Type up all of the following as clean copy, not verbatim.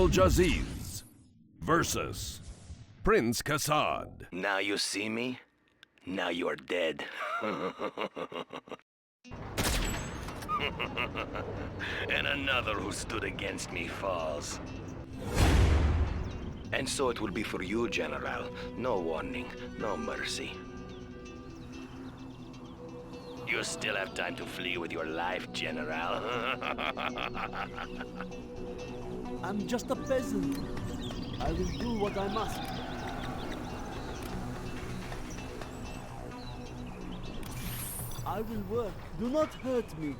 General Jaziz versus Prince Kassad. Now you see me? Now you are dead. And another who stood against me falls. And so it will be for you, General. No warning, no mercy. You still have time to flee with your life, General. I'm just a peasant. I will do what I must. I will work. Do not hurt me.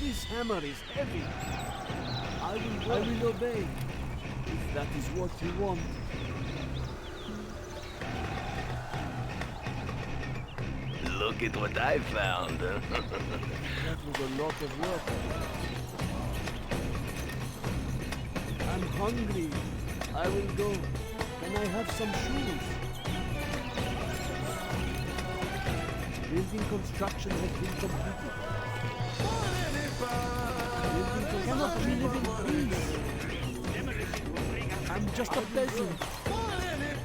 This hammer is heavy. I will obey. If that is what you want. Look at what I found. That was a lot of work. I'm hungry. I will go. Can I have some shoes? Building construction has been completed. Cannot we live in peace? I'm just a peasant.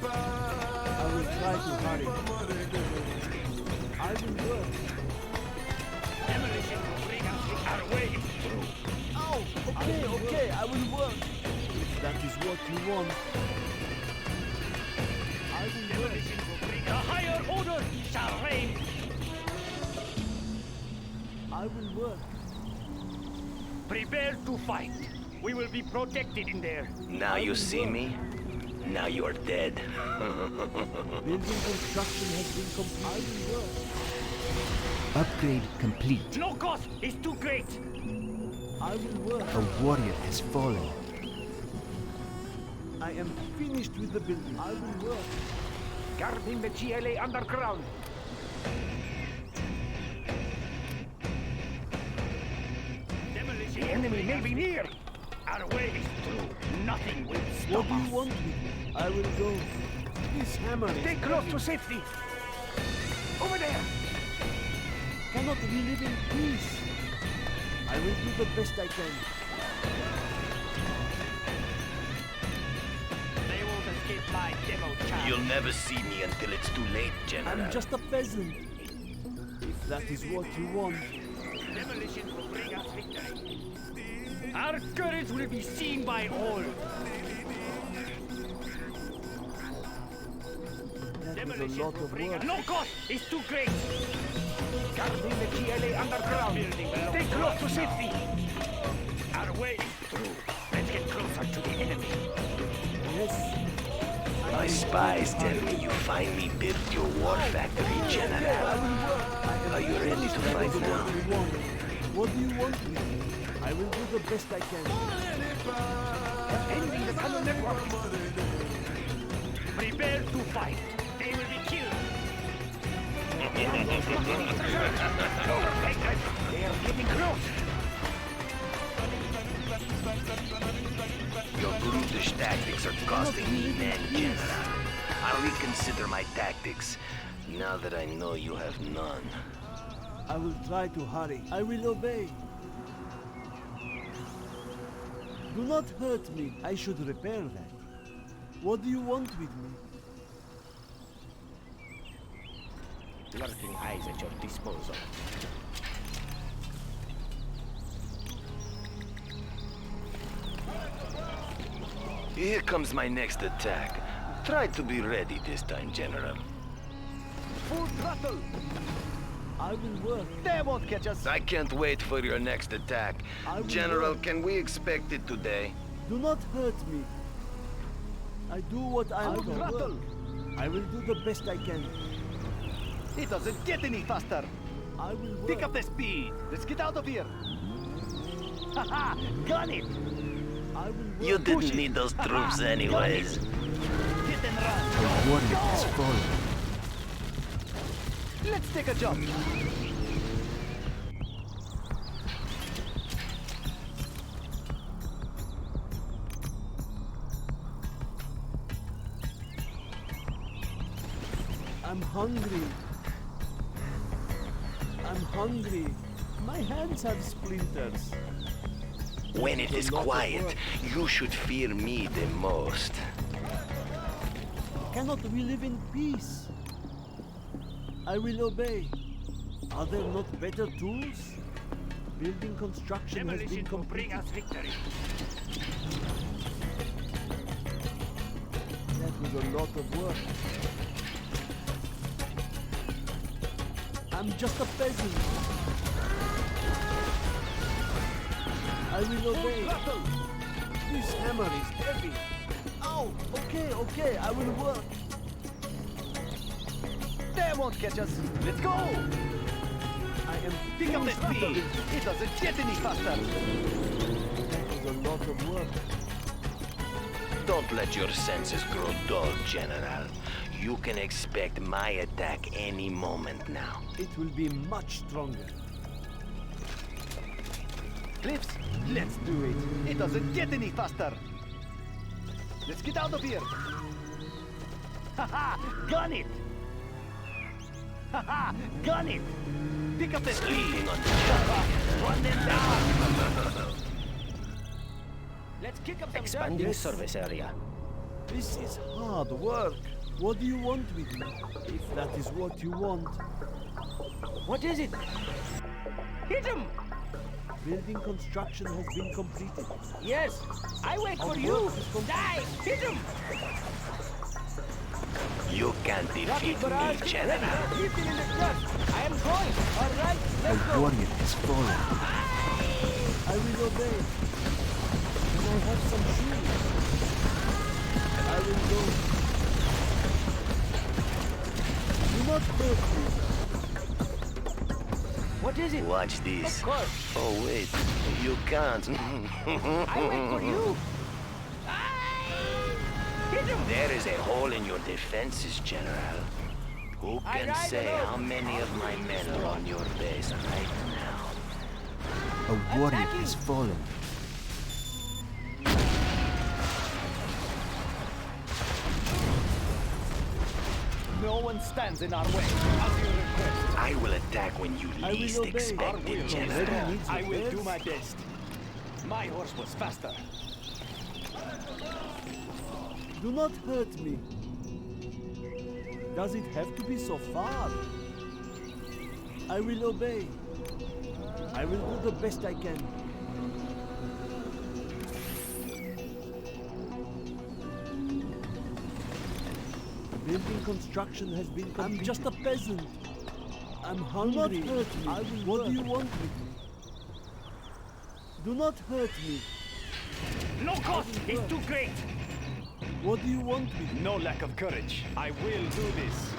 I will try to hurry. I will work. Demolition will bring us our way through. Oh, okay, I will work. If that is what you want. I will work. Demolition will bring a higher order shall reign. I will work. Prepare to fight. We will be protected in there. Now you see me? Now you are dead. Building construction has been completed. I will work. Upgrade complete. No cost is too great. I will work. A warrior has fallen. I am finished with the building. I will work. Guarding the GLA underground. Demolition. The enemy may be near. Our way is through. Nothing will stop What do you us. want with me? I will go. This hammer is Stay close heavy. to safety. Over there. Cannot we live in peace? I will do the best I can. They won't escape my demo child. You'll never see me until it's too late, General. I'm just a peasant. If that is what you want. Demolition will bring us victory. Our courage will be seen by all. That was a Demolition lot will of bring work. us. No cost is too great. Guarding the GLA underground. Stay close to safety. Our way is through. Let's get closer to the enemy. Yes. My spies tell me you finally built your war factory, I General. will work. Are you ready to That fight is now? what you want. What do you want with me? I will do the best I can. Ending the tunnel network. Prepare to fight. They will be killed. They are getting close. Your brutish tactics are costing me men, General. I'll reconsider my tactics now that I know you have none. I will try to hurry. I will obey. Do not hurt me. I should repair that. What do you want with me? Lurking eyes at your disposal. Here comes my next attack. Try to be ready this time, General. Full throttle. I will work. They won't catch us. I can't wait for your next attack. I will General, work. can we expect it today? Do not hurt me. I do what I Full can throttle. work. I will do the best I can. It doesn't get any faster. I will work. Pick up the speed. Let's get out of here. Haha, got it. I will work. You didn't need those troops anyways. Hit and run. A warrior has fallen. Let's take a jump. I'm hungry. I'm hungry. My hands have splinters. When it is quiet, you should fear me the most. Cannot we live in peace? I will obey. Are there not better tools? Building construction has been Demolition will bring completed. us victory. That was a lot of work. I'm just a peasant. I will obey. This hammer is heavy. Ow! Okay, I will work. That won't catch us. Let's go! I am Pick up the finished with speed. the- It doesn't get any faster. That was a lot of work. Don't let your senses grow dull, General. You can expect my attack any moment now. It will be much stronger. Cliffs, let's do it. It doesn't get any faster. Let's get out of here. Haha, gun it. Haha, gun it. Pick up the speed. Sleeping on the Run them down. Let's kick up some expanding Yes. service area. This is hard work. What do you want with me? If that is what you want. What is it? Hit him! Building construction has been completed. Yes, I wait for Our you. work is complete. Die! Hit him! You can't defeat me, Barrage, General. hit him in the gut. I am going. All right, A let's go. warrior has fallen. I will obey. Can I have some shoes? I will go. Do not hurt me. What is it? Watch this. Of course. Oh, wait. You can't. I wait for you. Hit him! There is a hole in your defenses, General. Who I can ride say alone. how many of my men are on your base right now? A warrior Attacking. has fallen. No one stands in our way. As you request. I will attack when you I will least obey. expect Our it, will General. Ready needs I will repairs? do my best. My horse was faster. Do not hurt me. Does it have to be so far? I will obey. I will do the best I can. Building construction has been completed. I'm just a peasant. I'm hungry. Do not hurt me. What do you want with me? Do not hurt me. No cost is too great. What do you want with me? No lack of courage. I will do this.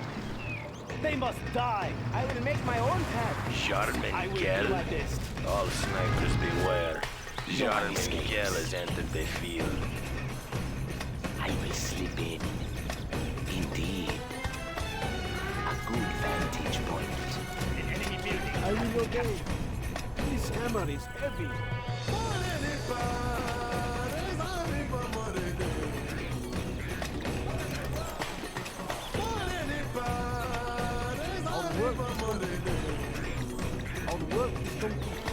They must die. I will make my own path. Jarmen I will do Kell. my best. All snipers beware. Jarmen Kell has entered the field. I will slip in. Indeed. A good vantage point. An enemy building. I will obey. This hammer is heavy. Our work is complete.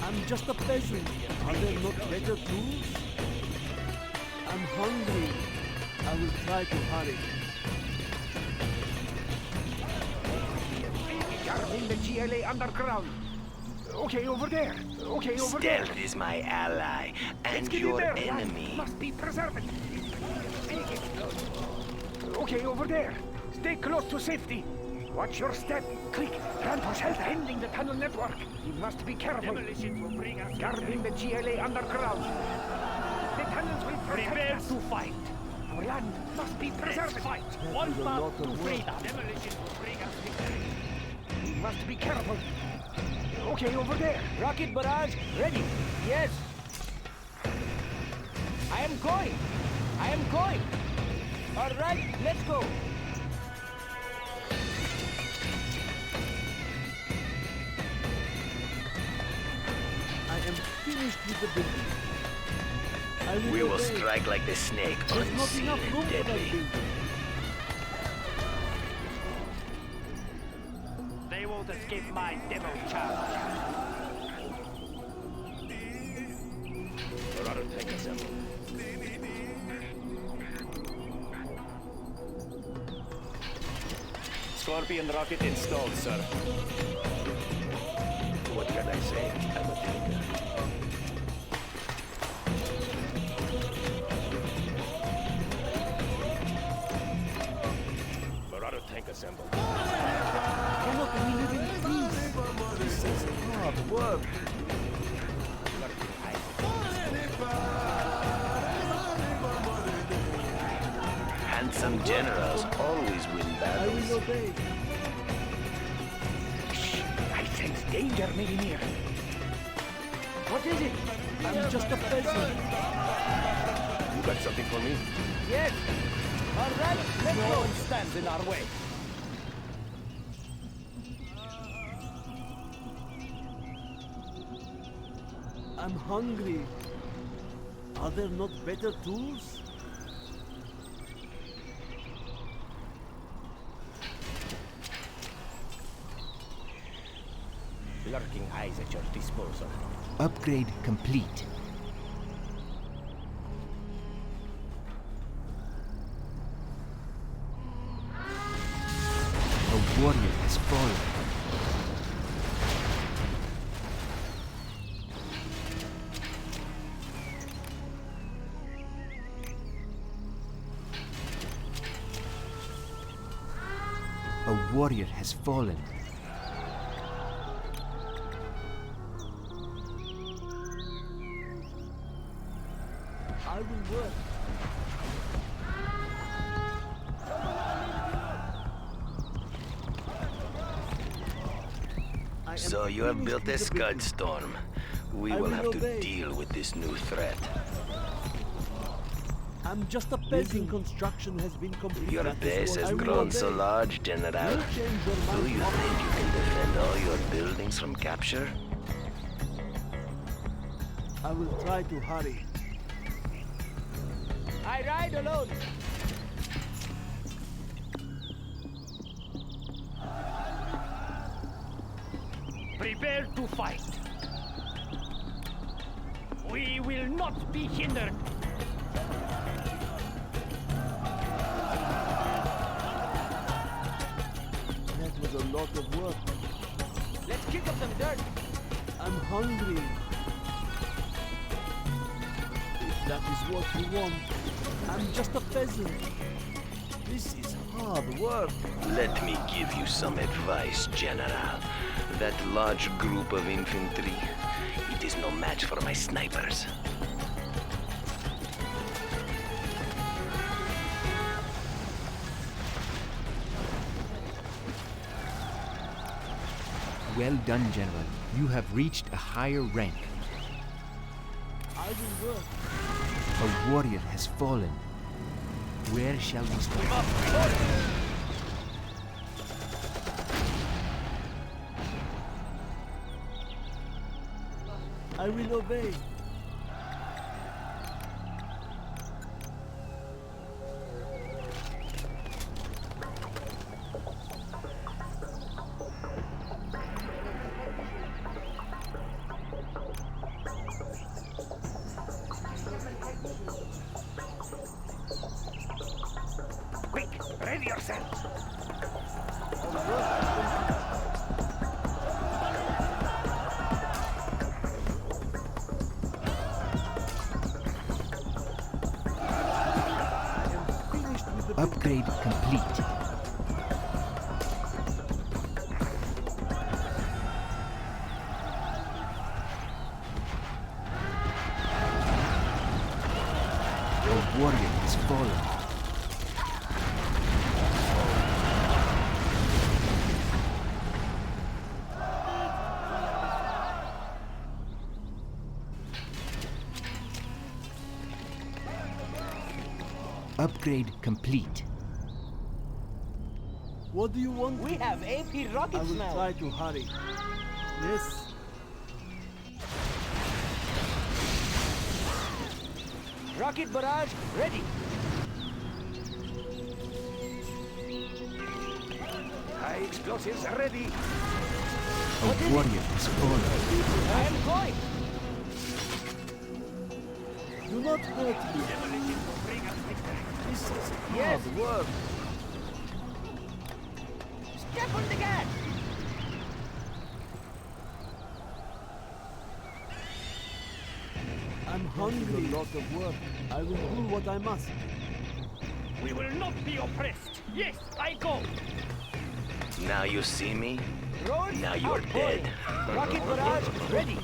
I'm just a peasant. Are there not better tools? I'm hungry. I will try to hurry. Guarding the GLA underground. Okay, over there. Okay, over there. Stealth is my ally and Let's get in your there. enemy. Must be preserved. Okay, over there. Stay close to safety. Watch your step. Click. Rantos help handling the tunnel network. You must be careful. Demolition will bring us guarding the GLA underground. The tunnels will protect us to fight. Our land must be preserved. Fight. That was a lot of work. Demolition will bring us victory. You must be careful. Okay, over there. Rocket barrage ready. Yes. I am going. I am going. All right, let's go. I am finished with the building. I will We will obey. strike like the snake, There's not unseen enough room and for that deadly. building. They won't escape my demo charge. Marauder tank assembled. Scorpion rocket installed, sir. What can I say? I'm a taker. Marauder tank assembled. Cannot we live in peace? This is hard work. Handsome generals always win I will battles. obey. Shh! I sense danger maybe near. What is it? I'm just a peasant. You got something for me? Yes. All right, let's No go. one stands in our way. I'm hungry. Are there not better tools? Lurking eyes at your disposal. Upgrade complete. A warrior has fallen. A warrior has fallen. I will work. I am So you have finished built a with the building. Scud Storm. We I will will have to obey. deal with this new threat. I'm just a peasant. Construction has been completed. Your That is base what has I will grown so obey. large, General. You change your Do mind. you think you can defend all your buildings from capture? I will try to hurry. I ride alone. Prepare to fight. We will not be hindered. That was a lot of work. Let's kick up some dirt. I'm hungry. If that is what you want, I'm just a peasant. This is hard work. Let me give you some advice, General. That large group of infantry, it is no match for my snipers. Well done, General. You have reached a higher rank. I will work. A warrior has fallen. Where shall we start? I will obey. Quick, ready yourselves. Finished with the Upgrade complete. A warrior has fallen. Upgrade complete. What do you want? We have AP I rockets will now. try to hurry. Yes. Rocket barrage ready. High explosives ready. A warrior has fallen. I am going. Do not hurt me. Demolition will bring us victory. This is hard work. Step on the gas! I'm hungry. A lot of work. I will do what I must. We will not be oppressed. Yes, I go. Now you see me? Road Now you're out dead. boy. Rocket barrage ready.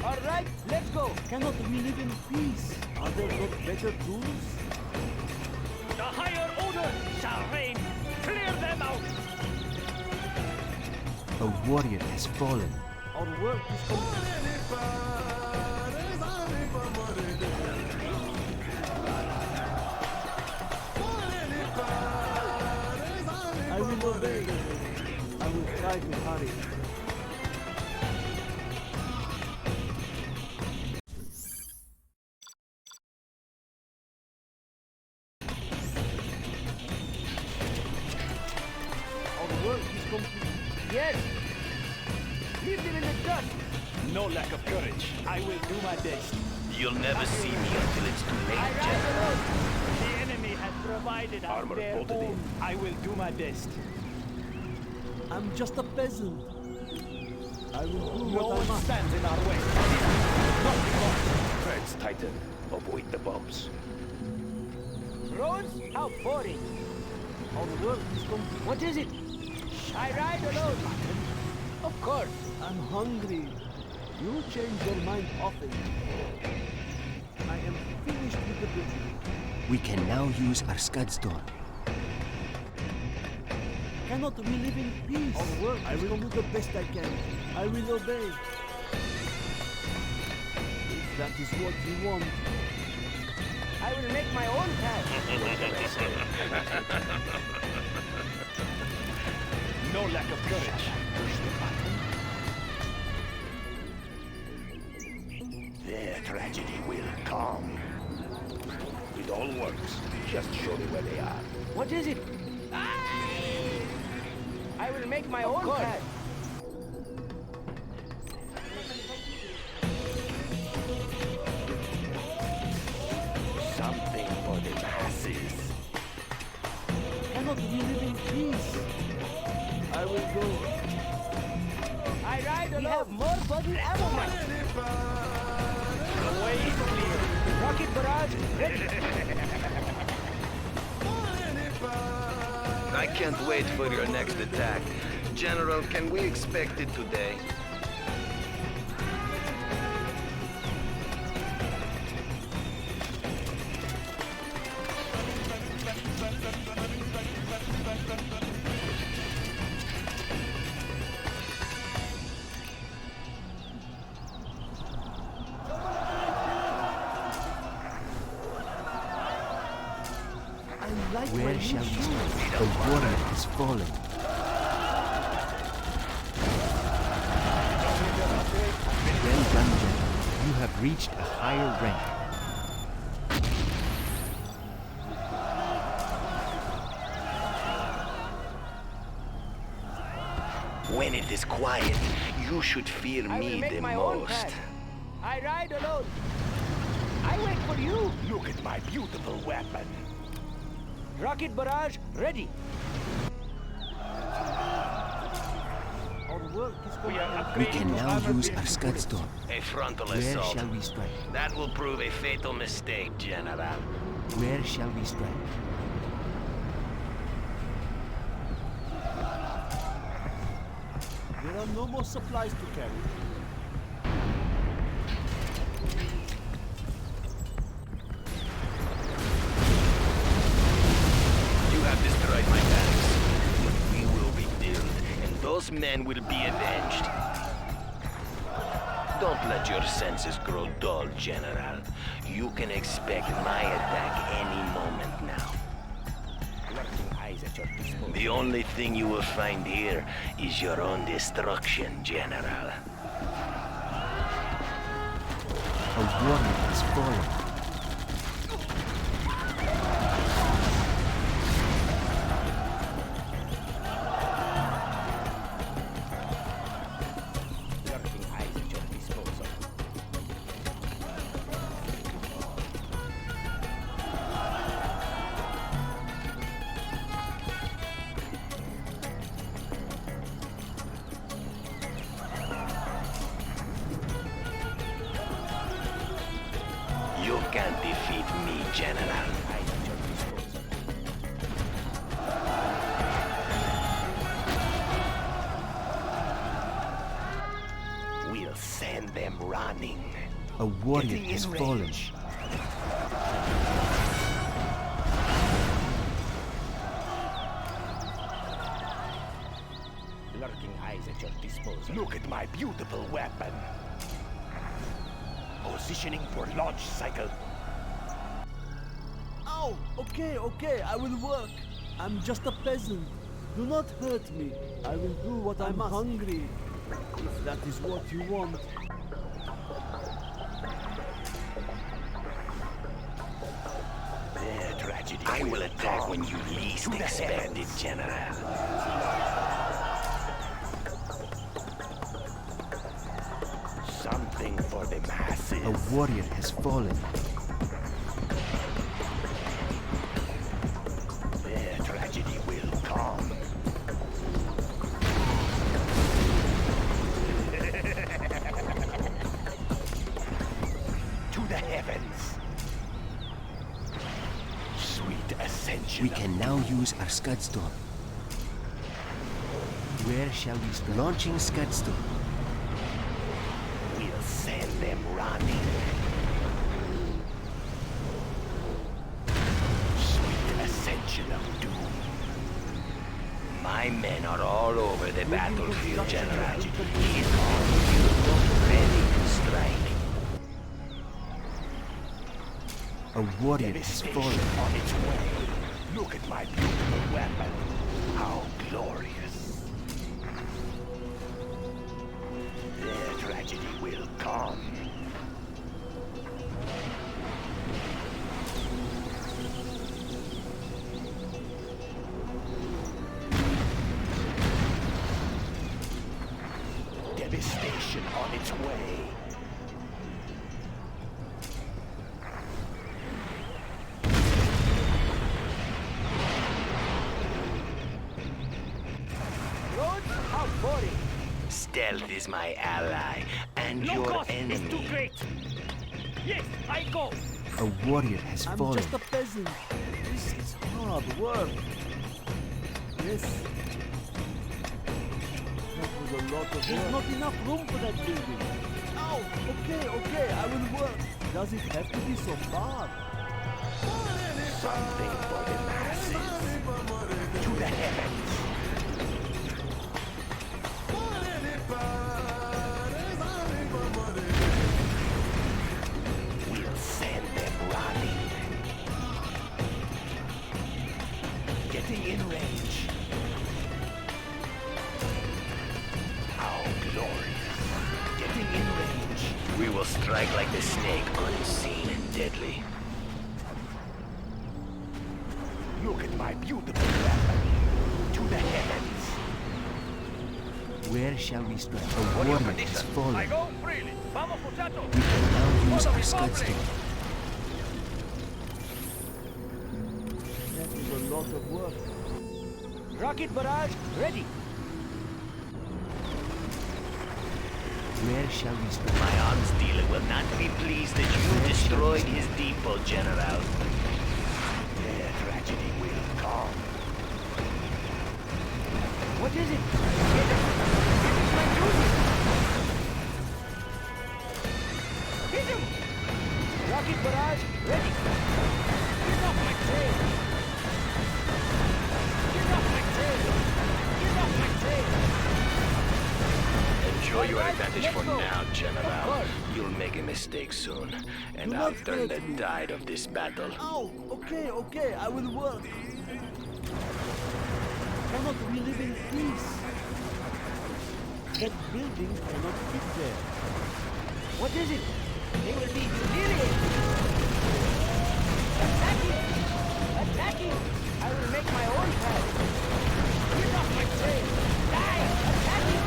All right, let's go. Cannot we live in peace? Are there not better tools? The higher order shall reign. Clear them out. A warrior has fallen. Our work is complete. I will obey. I will try to hurry. Our work is complete. Yes. Leave them in the dust. No lack of courage. I will do my best. You'll never see me until it's too I late, ride General. alone. The enemy has provided us Armor their bolted in. own. I will do my best. I'm just a peasant. I will do No what I one must. stands in our way. Treads tighten. Avoid the bumps. Roads how boring. Our work is complete. What is it? I ride alone. Of course. I'm hungry. You change your mind often. I am finished with the business. We can now use our Scudstorm. Cannot we live in peace? Our work I will do the best I can. I will obey. If that is what you want. I will make my own path. No lack of courage. Push the button. Their tragedy will come. It all works. Just show me where they are. What is it? I will make my own path. Something for the masses. Cannot we live in peace? I will go. I ride alone. We have more body ammo now. The way is clear. Rocket barrage ready. I can't wait for your next attack. General, can we expect it today? I like Where my shall new we shoes. start? A warrior has fallen. Well done, General. You have reached a higher rank. When it is quiet, you should fear I will me make the my own most. path. I ride alone. I wait for you. Look at my beautiful weapon. Rocket barrage ready. Our work is We are complete. We upgrading can to now armor use our piercing bullets. Scudstorm. A frontal Where assault. shall we strike? That will prove a fatal mistake, General. Where shall we strike? There are no more supplies to carry. You have destroyed my barracks, but we will rebuild, and those men will be avenged. Don't let your senses grow dull, General. You can expect my attack any moment now. Lurking eyes at your disposal. The only thing you will find here is your own destruction, General. A warrior has fallen. Lurking eyes at your disposal. defeat me, General. We'll send them running. A warrior Getting has in fallen. range. Lurking eyes at your disposal. Look at my beautiful weapon. Positioning for launch cycle. Ow! Okay, okay, I will work. I'm just a peasant. Do not hurt me. I will do what I must. I'm hungry. If that is what you want. Their tragedy. I will attack when you least expect it, General. Something for the masses. A warrior has fallen. Their tragedy will come. To the heavens. Sweet ascension. We can now use our Scudstorm. Where shall we start? Launching Scudstorm. We'll send them running. Sweet ascension of doom. My men are all over the battlefield, General. He's on you, ready to strike. A warrior has Devastation fallen. on its way. Look at my beautiful weapon. How glorious. Their tragedy will come. Devastation on its way. Stealth is my ally, and your enemy. Too great. Yes, I go. A warrior has I'm fallen. just a peasant. This is hard work. Yes. That was a lot of work. There's not enough room for that building. Ow! Okay, okay, I will work. Does it have to be so far? Something for the masses. To the heavens. We'll send them running. Getting in range. How glorious. Getting in range. We will strike like the snake, unseen and deadly. Look at my beautiful weapon. To the heavens. Where shall we strike? A warrior has fallen. go freely. Vamos, muchachos. We can now use our Scudstorm. That is a lot of work. Rocket barrage ready. Where shall we strike? My arms dealer will not be pleased that you destroyed his depot, General. Their tragedy will come. What is it? This is my duty. Hit him! Rocket barrage ready. Get off my trail. Get off my trail. Get off my trail. Enjoy your All right, advantage let's for go. now, Of General. course. You'll make a mistake soon, and Do I'll not turn the hurt me. tide of this battle. Ow! Okay, okay, I will work. Cannot we live in peace? That building cannot fit there. What is it? They will be humiliated. Attacking! Attacking! I will make my own path. Get off my trail! Die! Attacking!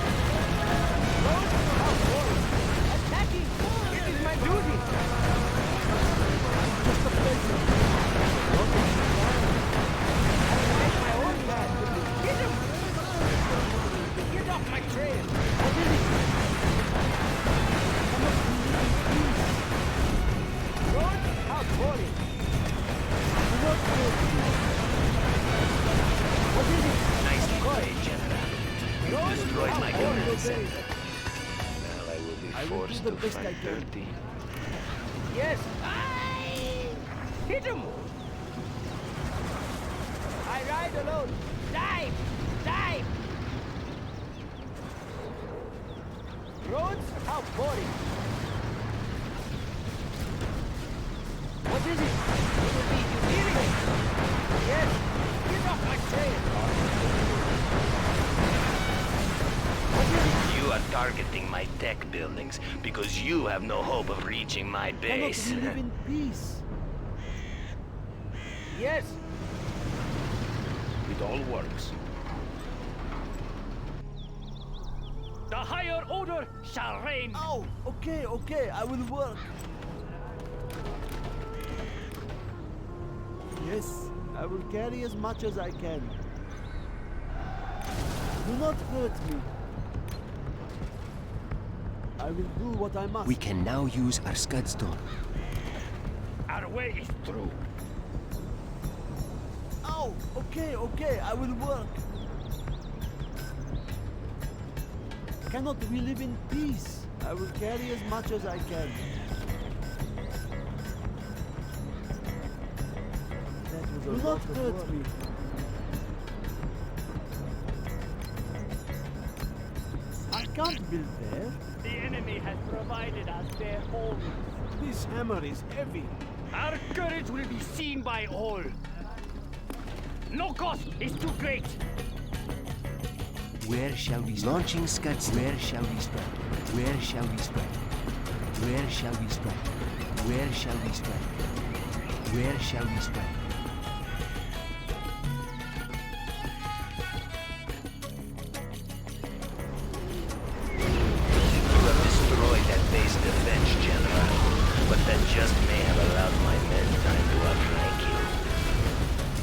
Road out forward! Attacking! It is my duty! Just a peasant. What is the plan? I will make my own path. Get him! Get off my trail! What is it? Cannot we live in peace? Road out forward! obey. Well, I will be I will forced do to the best I fight can. dirty. Yes! Aye! Hit him! I ride alone! Dive! Dive! Roads? How boring! What is it? It will be humiliating! Yes! Get off my trail! What is it? You are targeting my tech buildings because you have no hope of reaching my base. Cannot we live in peace? Yes! It all works. The higher order shall reign! Oh, okay, okay, I will work. Yes, I will carry as much as I can. Do not hurt me. I will do what I must. We can now use our Scudstone. Our way is through. Oh, okay, okay, I will work. Cannot we live in peace? I will carry as much as I can. Do not hurt me. I can't build there. The enemy has provided us their homes. This hammer is heavy. Our courage will be seen by all. No cost is too great. Where shall we spread? Launching Scuds. Where shall we spread? Where shall we spread? Where shall we spread? Where shall we spread? Where shall we spread? You have destroyed that base defense, General. But that just may have allowed my men time to outflank you.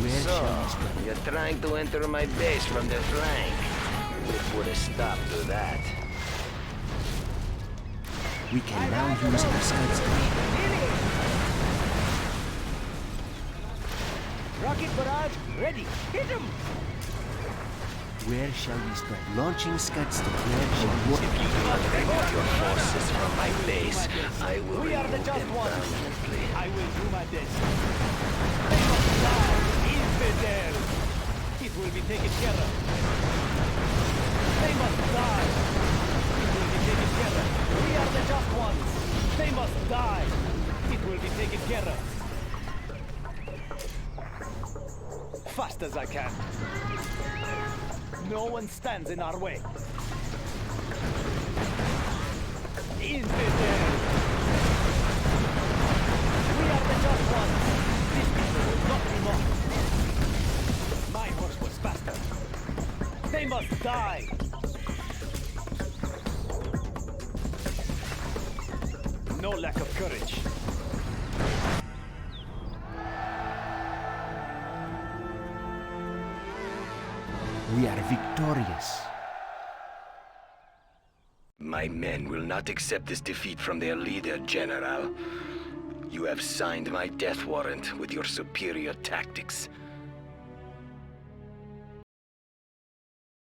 Where So, shall we spread? you're trying to enter my base from the flank. We put a stop to that. We can now use our Scudstone. Rocket barrage ready. Hit him! Where shall we spread? Launching Scudstone. Where shall we If you do not remove your forces from my base, I will We are the remove just them ones. permanently. I will do my best. They must die! Infidel! It will be taken care of. They must die! It will be taken care of. We are the just ones. They must die! It will be taken care of. Fast as I can. No one stands in our way. Infidel! We are the just ones. This battle will not be long. My horse was faster. They must die! No lack of courage. We are victorious. My men will not accept this defeat from their leader, General. You have signed my death warrant with your superior tactics.